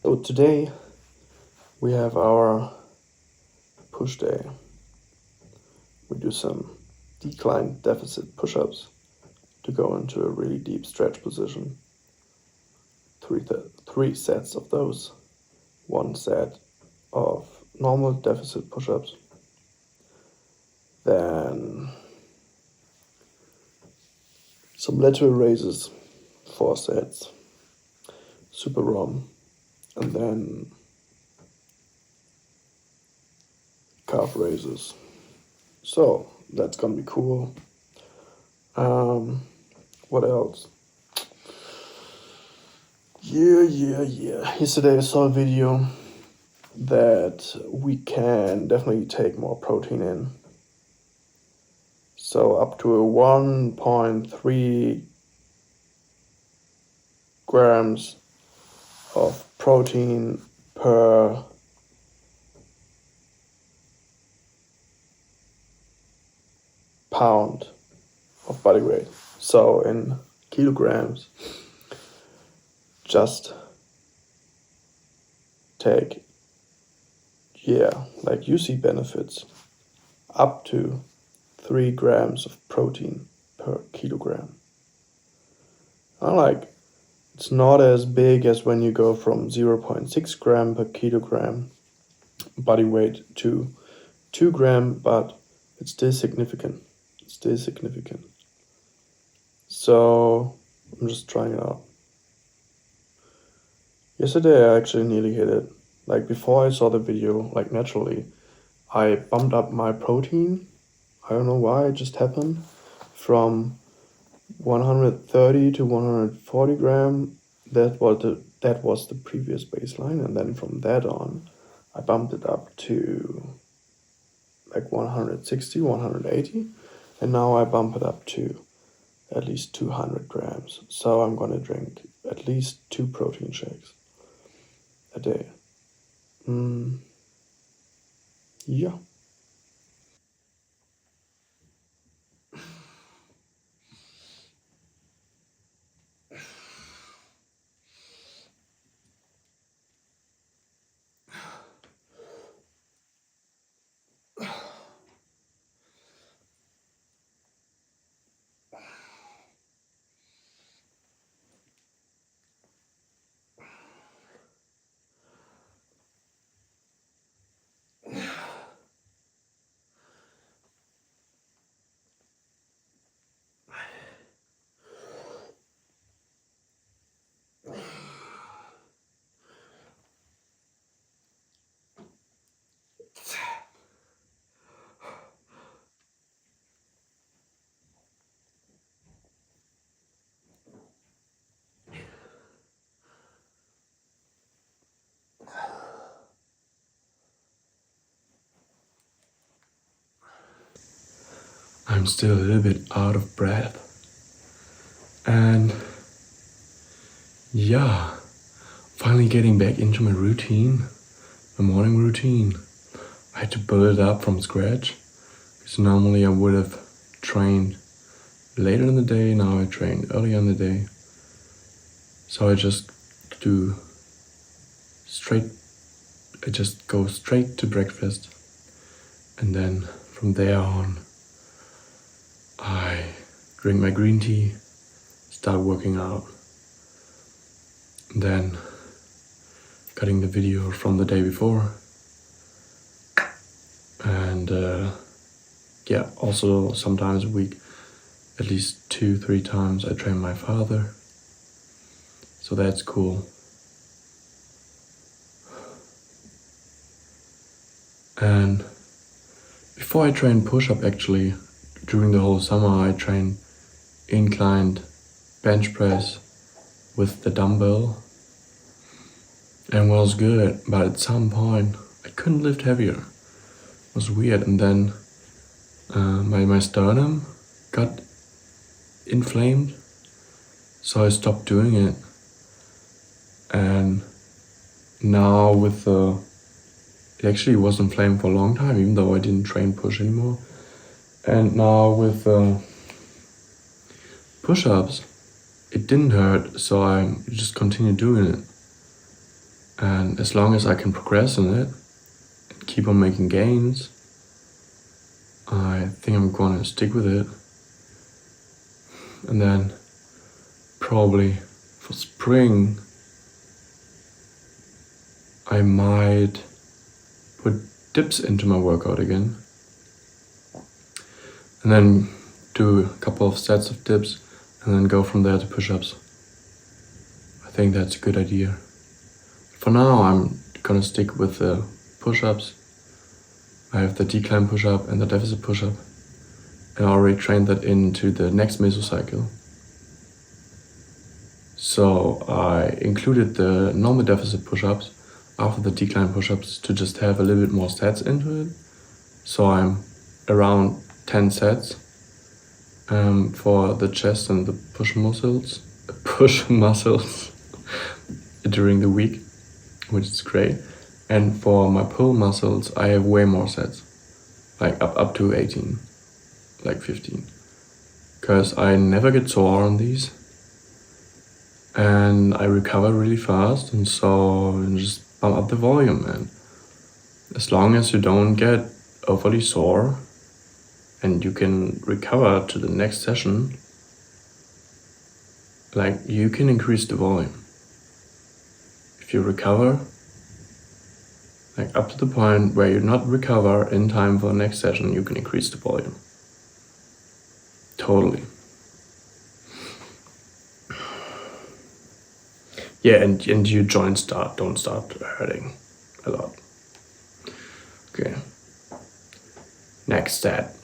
So today we have our push day. We do some decline deficit push-ups to go into a really deep stretch position. Three sets of those. One set of normal deficit push-ups. Then some lateral raises, 4 sets. Super ROM. And then calf raises. So that's gonna be cool. What else? Yeah. Yesterday I saw a video that we can definitely take more protein in. So up to a 1.3 grams of protein per pound of body weight. So in kilograms, just take, like you see benefits, up to 3 grams of protein per kilogram. It's not as big as when you go from 0.6 gram per kilogram body weight to 2 gram, but it's still significant. So I'm just trying it out. Yesterday I actually nearly hit it. Like before I saw the video, like naturally, I bumped up my protein. I don't know why, it just happened. From 130 to 140 gram. That was the previous baseline, and then from that on, I bumped it up to like 160, 180, and now I bump it up to at least 200 grams. So I'm gonna drink at least 2 protein shakes a day. Yeah. I'm still a little bit out of breath. And finally getting back into my routine, my morning routine. I had to build it up from scratch, because normally I would have trained later in the day, now I train earlier in the day. So I just go straight to breakfast, and then from there on I drink my green tea, start working out, and then cutting the video from the day before, and also sometimes a week, at least 2-3 times I train my father, so that's cool. And before I train push-up, actually, during the whole summer I trained inclined bench press with the dumbbell, and was good, but at some point I couldn't lift heavier. It was weird, and then my sternum got inflamed, so I stopped doing it. And now it actually was inflamed for a long time, even though I didn't train push anymore. And now with push-ups, it didn't hurt, so I just continued doing it. And as long as I can progress in it and keep on making gains, I think I'm gonna stick with it. And then probably for spring, I might put dips into my workout again. And then do a couple of sets of dips and then go from there to push-ups. I think that's a good idea. For now, I'm gonna stick with the push-ups. I have the decline push-up and the deficit push-up. And I already trained that into the next mesocycle. So I included the normal deficit push-ups after the decline push-ups to just have a little bit more sets into it. So I'm around 10 sets for the chest and the push muscles during the week, which is great. And for my pull muscles, I have way more sets, like up to 18, like 15, because I never get sore on these, and I recover really fast, and so just bump up the volume, man. As long as you don't get overly sore and you can recover to the next session, like, you can increase the volume. If you recover, like up to the point where you not recover in time for the next session, you can increase the volume. Totally. Yeah, and your joints don't start hurting a lot. Okay. Next set.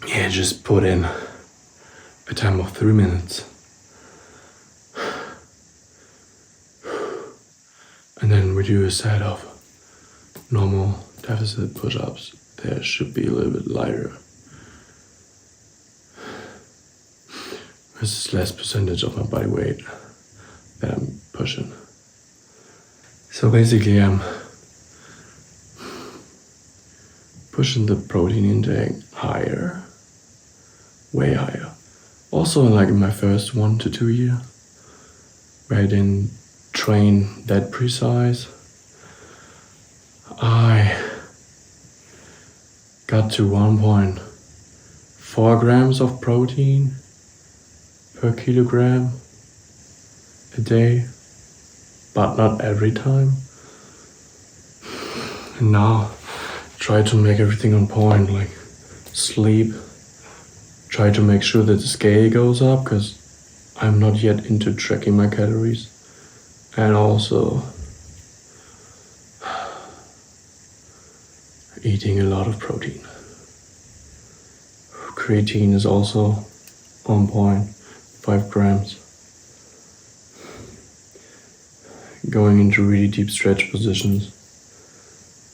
Yeah, just put in a time of 3 minutes. And then we do a set of normal deficit push-ups. They should be a little bit lighter. This is less percentage of my body weight that I'm pushing. So basically I'm pushing the protein intake higher, way higher. Also like in my first 1 to 2 year, where I didn't train that precise, I got to 1.4 grams of protein per kilogram a day, but not every time. And now try to make everything on point, like sleep, try to make sure that the scale goes up, because I'm not yet into tracking my calories, and also eating a lot of protein. Creatine is also on point, 5 grams. Going into really deep stretch positions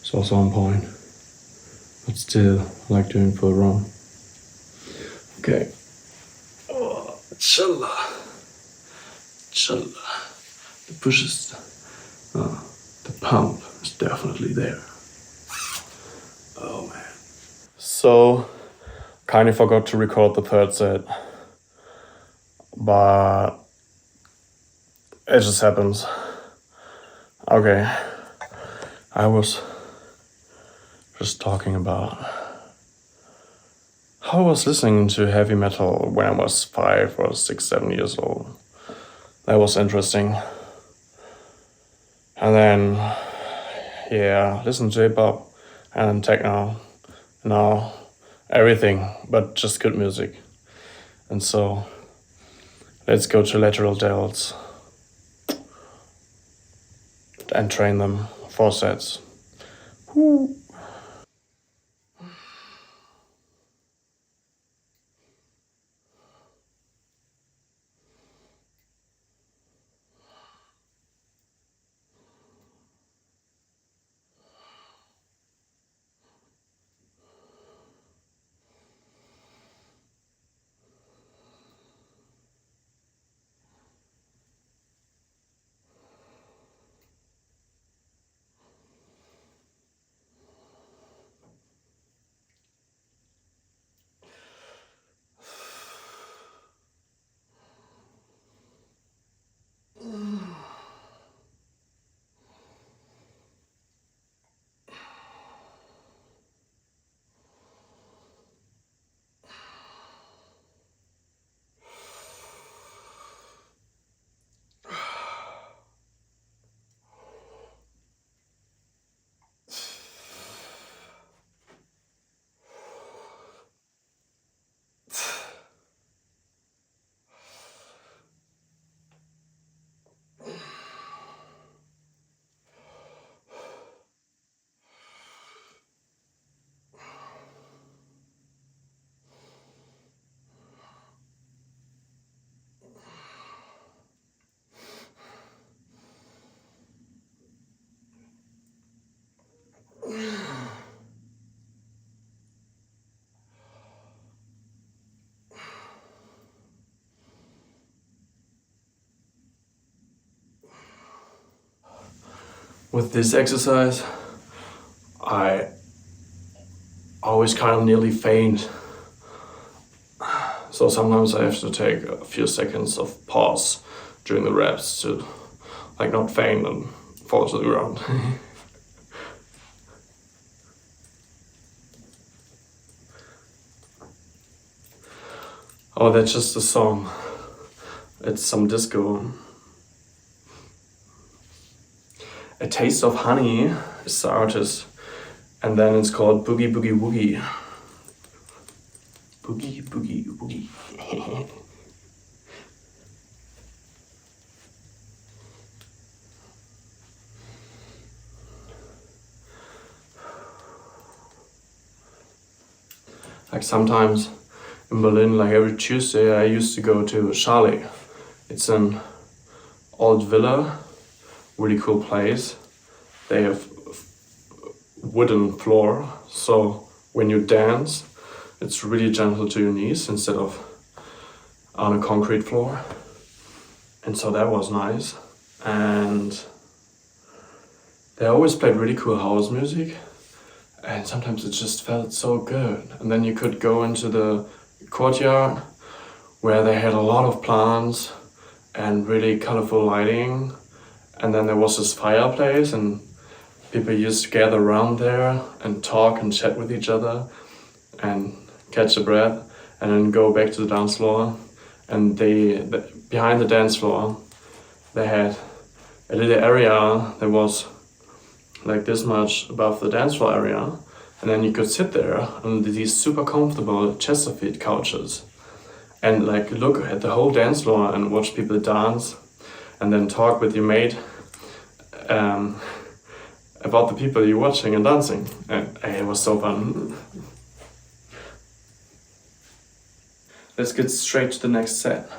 is also on point, but still I like doing for a run. Okay. Oh, chilla. The push is, the pump is definitely there. Oh man. So, kinda forgot to record the third set, but it just happens. Okay, I was just talking about how I was listening to heavy metal when I was 5 or 6, 7 years old. That was interesting. And then, yeah, listen to hip-hop and techno. Now, everything, but just good music. And so, let's go to lateral delts and train them 4 sets. Woo. With this exercise, I always kind of nearly faint. So sometimes I have to take a few seconds of pause during the reps to like not faint and fall to the ground. Oh, that's just a song. It's some disco. A Taste of Honey is the artist, and then it's called Boogie Boogie Woogie. Boogie Boogie Woogie. Like sometimes in Berlin, like every Tuesday, I used to go to Charlie. It's an old villa, really cool place. They have wooden floor, so when you dance, it's really gentle to your knees instead of on a concrete floor. And so that was nice. And they always played really cool house music. And sometimes it just felt so good. And then you could go into the courtyard where they had a lot of plants and really colorful lighting. And then there was this fireplace and people used to gather around there and talk and chat with each other and catch a breath and then go back to the dance floor. And behind the dance floor, they had a little area that was like this much above the dance floor area. And then you could sit there on these super comfortable Chesterfield couches and like look at the whole dance floor and watch people dance and then talk with your mate about the people you're watching and dancing. And it was so fun. Let's get straight to the next set.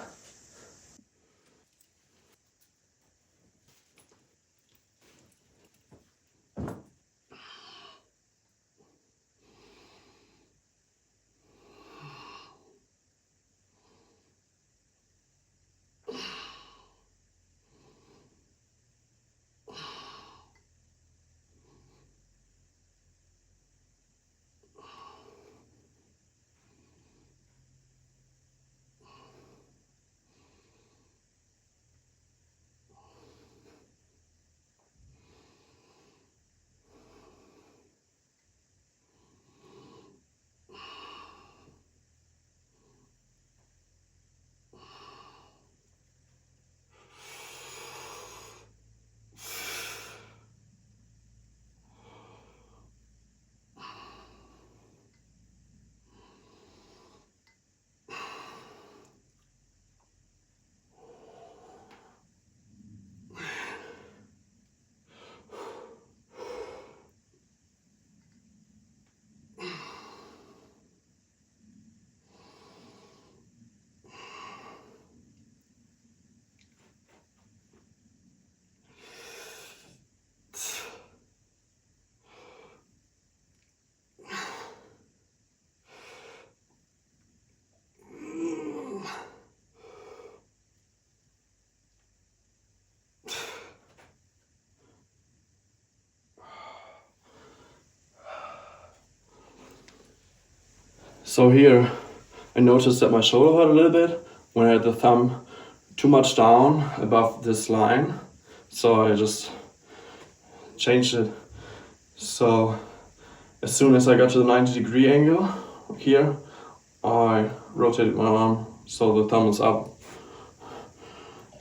So here, I noticed that my shoulder hurt a little bit when I had the thumb too much down above this line. So I just changed it. So as soon as I got to the 90-degree angle here, I rotated my arm so the thumb is up.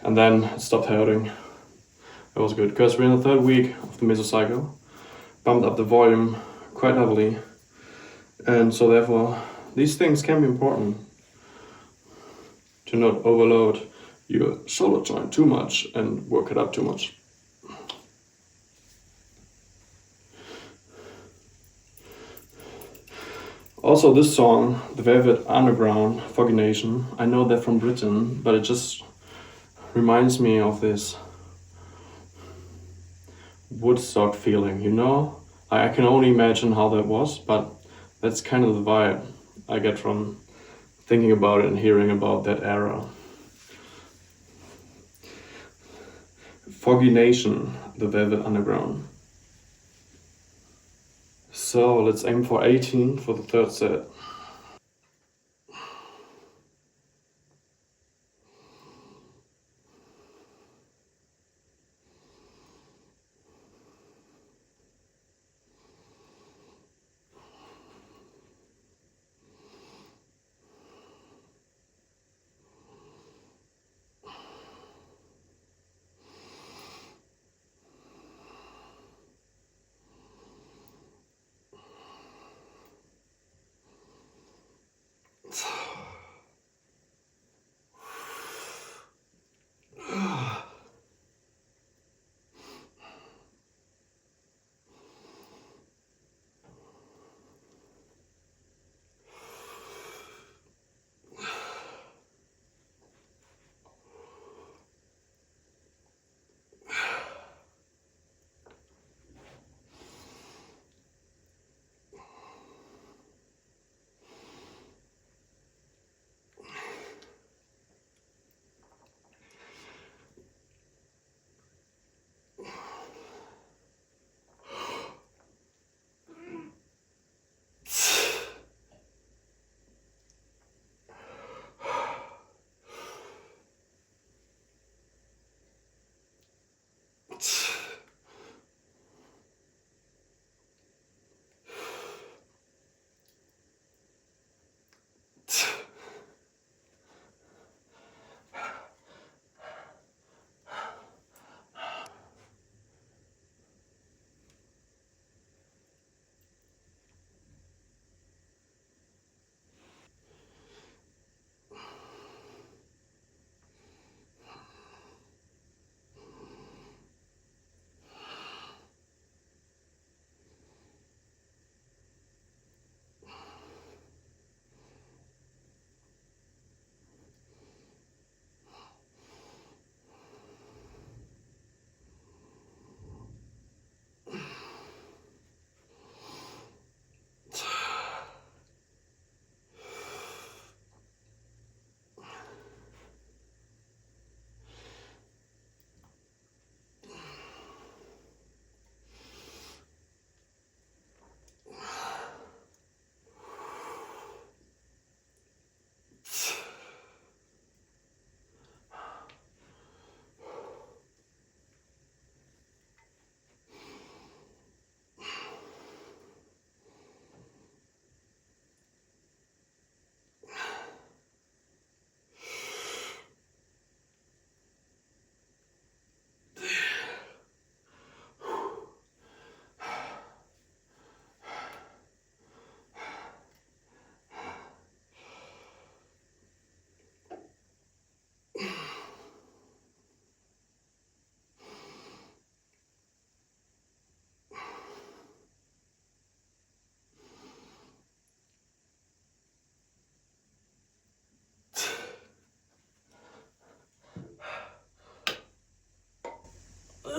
And then it stopped hurting. It was good, because we're in the third week of the mesocycle. Bumped up the volume quite heavily. And so therefore, these things can be important. To not overload your shoulder joint too much and work it up too much. Also this song, The Velvet Underground, Foggy Nation, I know that from Britain, but it just reminds me of this Woodstock feeling, you know? I can only imagine how that was, but that's kind of the vibe I get from thinking about it and hearing about that era. Foggy Nation, The Velvet Underground. So let's aim for 18 for the third set.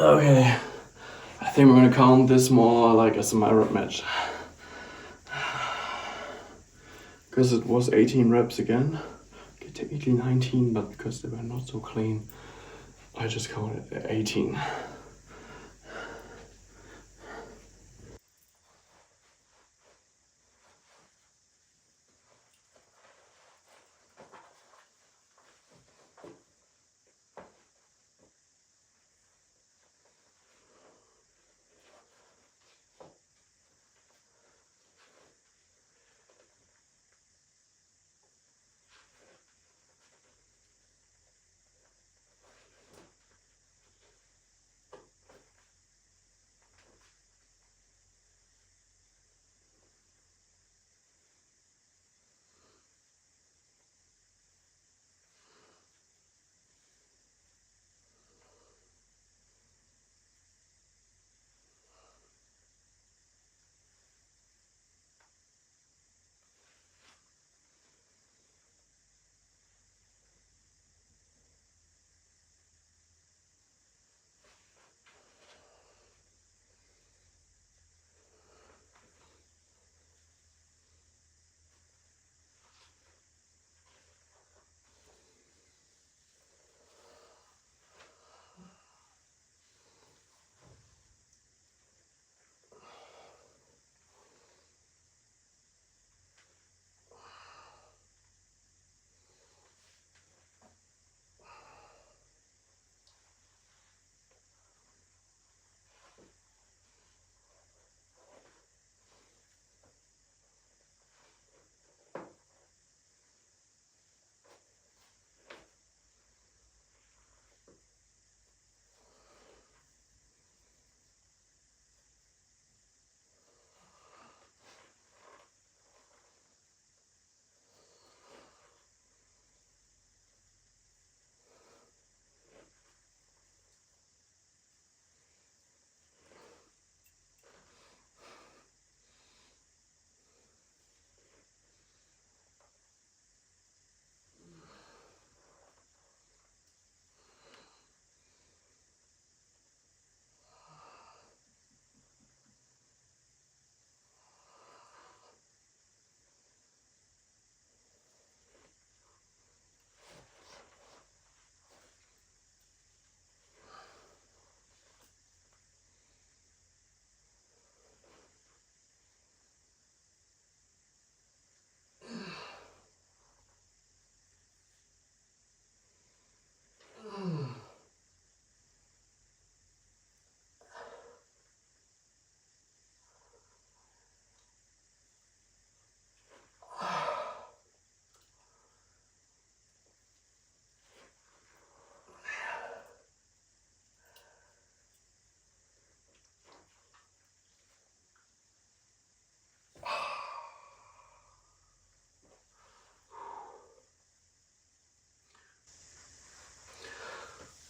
Okay, I think we're gonna count this more like as a mirror match. Because it was 18 reps again. Okay, technically 19, but because they were not so clean, I just counted 18.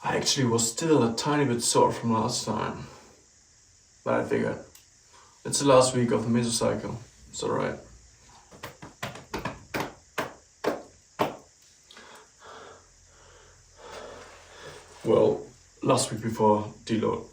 I actually was still a tiny bit sore from last time, but I figured it's the last week of the mesocycle. It's alright. Well, last week before deload.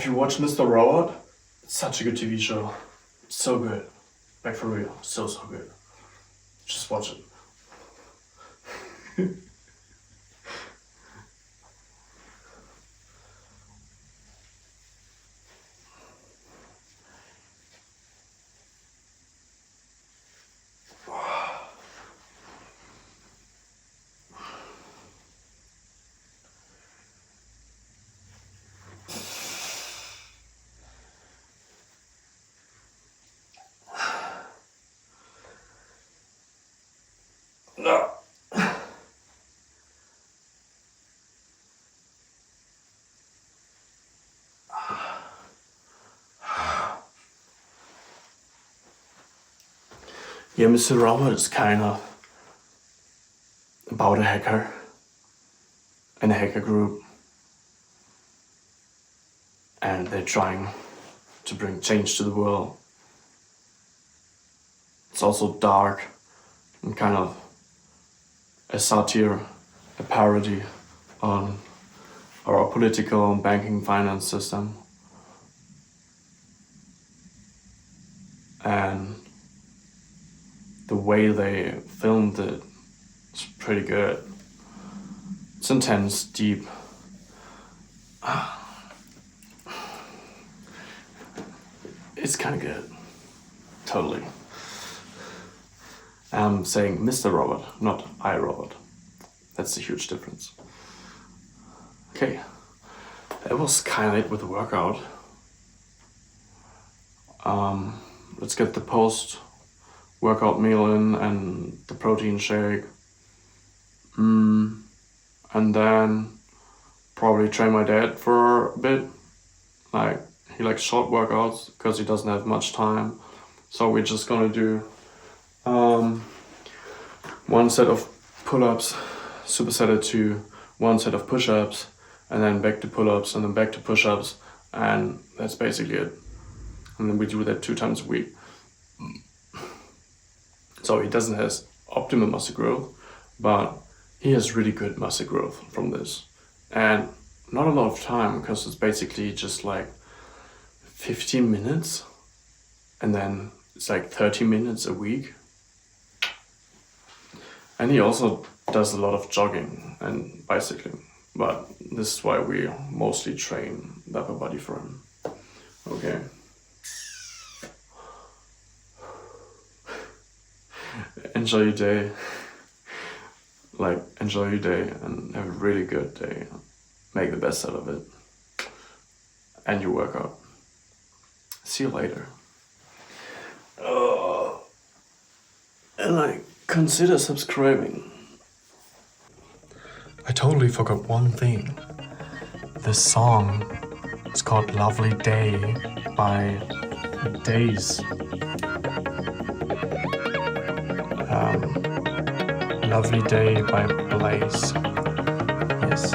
Have you watched Mr. Robot? It's such a good TV show. It's so good. Like for real. So good. Just watch it. No. Yeah, Mr. Robot is kind of about a hacker and a hacker group, and they're trying to bring change to the world. It's also dark and kind of a satire, a parody on our political and banking finance system. And the way they filmed it is pretty good. It's intense, deep. It's kind of good. Totally. I'm saying Mr. Robot, not iRobot. That's a huge difference. Okay, that was kind of it with the workout. Let's get the post-workout meal in and the protein shake. And then probably train my dad for a bit. Like, he likes short workouts because he doesn't have much time. So we're just gonna do one set of pull-ups, superset it to one set of push-ups, and then back to pull-ups, and then back to push-ups, and that's basically it. And then we do that 2 times a week. So he doesn't have optimal muscle growth, but he has really good muscle growth from this. And not a lot of time, because it's basically just like 15 minutes, and then it's like 30 minutes a week. And he also does a lot of jogging and bicycling, but this is why we mostly train the upper body for him. Okay. Enjoy your day. Like, enjoy your day and have a really good day. Make the best out of it. And your workout. See you later. And like, consider subscribing. I totally forgot one thing. This song is called Lovely Day by Days. Lovely Day by Blaze. Yes.